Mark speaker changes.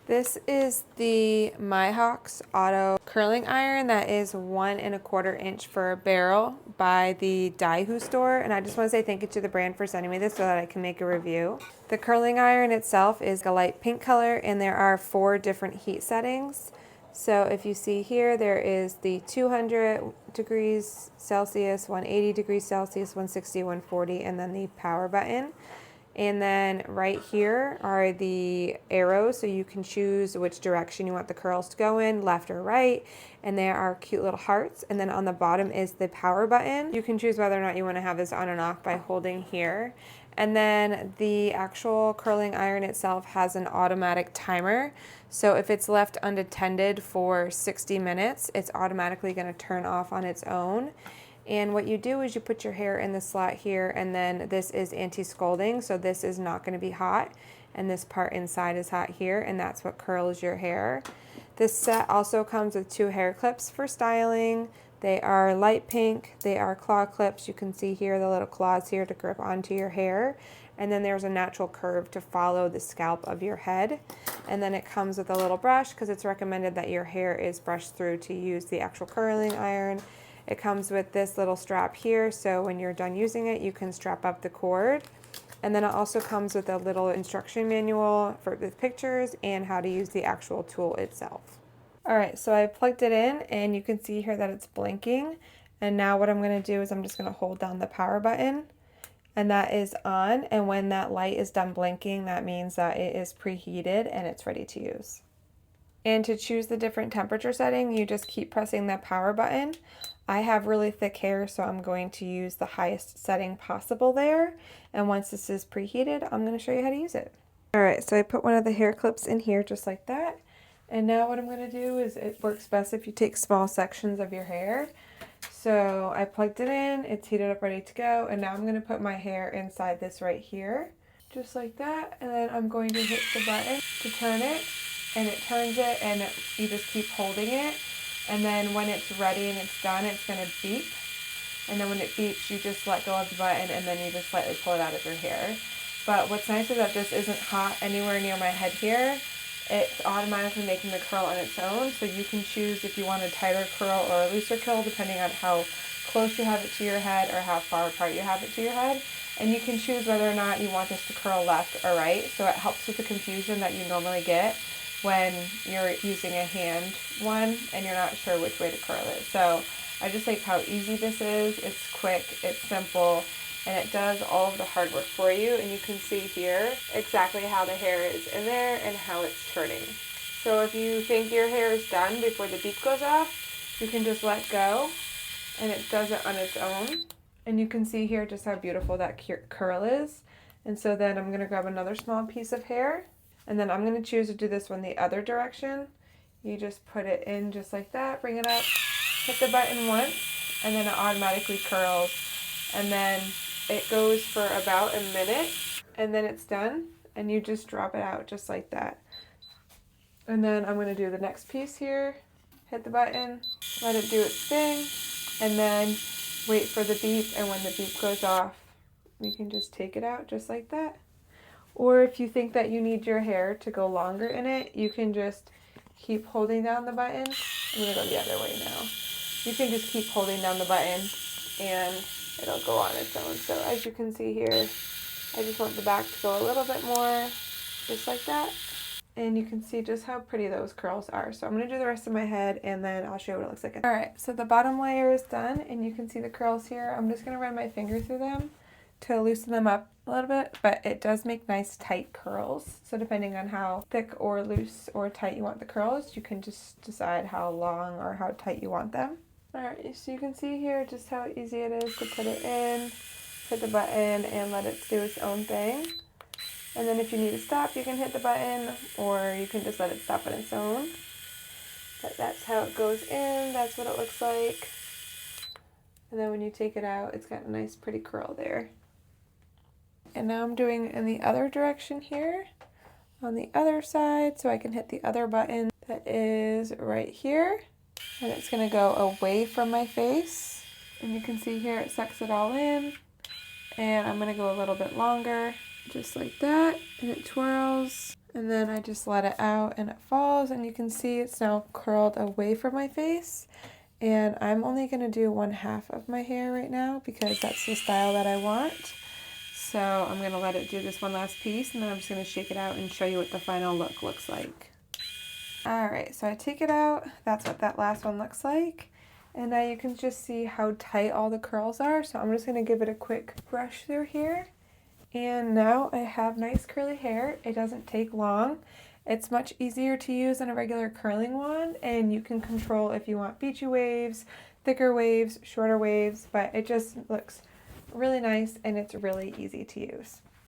Speaker 1: This is the Myhox Auto Curling Iron that is 1 1/4 inch for a barrel by the DYHOO store. And I just want to say thank you to the brand for sending me this so that I can make a review. The curling iron itself is a light pink color and there are 4 different heat settings. So if you see here, there is the 200 degrees Celsius, 180 degrees Celsius, 160, 140, and then the power button. And then right here are the arrows, so you can choose which direction you want the curls to go in, left or right. And there are cute little hearts. And then on the bottom is the power button. You can choose whether or not you want to have this on and off by holding here. And then the actual curling iron itself has an automatic timer. So if it's left unattended for 60 minutes, it's automatically going to turn off on its own. And what you do is you put your hair in the slot here, and then this is anti-scalding, so this is not going to be hot, and this part inside is hot here, and that's what curls your hair. This set also comes with 2 hair clips for styling. They are light pink, they are claw clips. You can see here the little claws here to grip onto your hair, and then there's a natural curve to follow the scalp of your head. And then it comes with a little brush because it's recommended that your hair is brushed through to use the actual curling iron. It comes with this little strap here, so when you're done using it, you can strap up the cord. And then it also comes with a little instruction manual with pictures and how to use the actual tool itself. Alright, so I plugged it in and you can see here that it's blinking. And now what I'm going to do is I'm just going to hold down the power button. And that is on, and when that light is done blinking, that means that it is preheated and it's ready to use. And to choose the different temperature setting, you just keep pressing that power button. I have really thick hair, so I'm going to use the highest setting possible there. And once this is preheated, I'm going to show you how to use it. Alright, so I put one of the hair clips in here just like that. And now what I'm going to do is, it works best if you take small sections of your hair. So I plugged it in, it's heated up, ready to go. And now I'm going to put my hair inside this right here. Just like that. And then I'm going to hit the button to turn it. And it turns it, and you just keep holding it. And then when it's ready and it's done, it's going to beep. And then when it beeps, you just let go of the button and then you just slightly pull it out of your hair. But what's nice is that this isn't hot anywhere near my head here. It's automatically making the curl on its own. So you can choose if you want a tighter curl or a looser curl depending on how close you have it to your head or how far apart you have it to your head. And you can choose whether or not you want this to curl left or right. So it helps with the confusion that you normally get when you're using a hand one and you're not sure which way to curl it. So I just like how easy this is. It's quick, it's simple, and it does all of the hard work for you. And you can see here exactly how the hair is in there and how it's turning. So if you think your hair is done before the beep goes off, you can just let go and it does it on its own. And you can see here just how beautiful that curl is. And so then I'm going to grab another small piece of hair. And then I'm going to choose to do this one the other direction. You just put it in just like that, bring it up, hit the button once, and then it automatically curls. And then it goes for about a minute, and then it's done, and you just drop it out just like that. And then I'm going to do the next piece here, hit the button, let it do its thing, and then wait for the beep, and when the beep goes off, you can just take it out just like that. Or if you think that you need your hair to go longer in it, you can just keep holding down the button. I'm going to go the other way now. You can just keep holding down the button and it'll go on its own. So as you can see here, I just want the back to go a little bit more, just like that. And you can see just how pretty those curls are. So I'm going to do the rest of my head and then I'll show you what it looks like. Alright, so the bottom layer is done and you can see the curls here. I'm just going to run my finger through them to loosen them up a little bit, but it does make nice tight curls. So depending on how thick or loose or tight you want the curls, you can just decide how long or how tight you want them. Alright, so you can see here just how easy it is to put it in, hit the button, and let it do its own thing. And then if you need to stop, you can hit the button, or you can just let it stop on its own. But that's how it goes in, that's what it looks like. And then when you take it out, it's got a nice pretty curl there. And now I'm doing in the other direction here, on the other side, so I can hit the other button that is right here. And it's going to go away from my face. And you can see here it sucks it all in. And I'm going to go a little bit longer, just like that. And it twirls. And then I just let it out and it falls, and you can see it's now curled away from my face. And I'm only going to do 1/2 of my hair right now because that's the style that I want. So I'm going to let it do this one last piece, and then I'm just going to shake it out and show you what the final look looks like. Alright, so I take it out. That's what that last one looks like. And now you can just see how tight all the curls are. So I'm just going to give it a quick brush through here. And now I have nice curly hair. It doesn't take long. It's much easier to use than a regular curling one, and you can control if you want beachy waves, thicker waves, shorter waves, but it just looks really nice and it's really easy to use.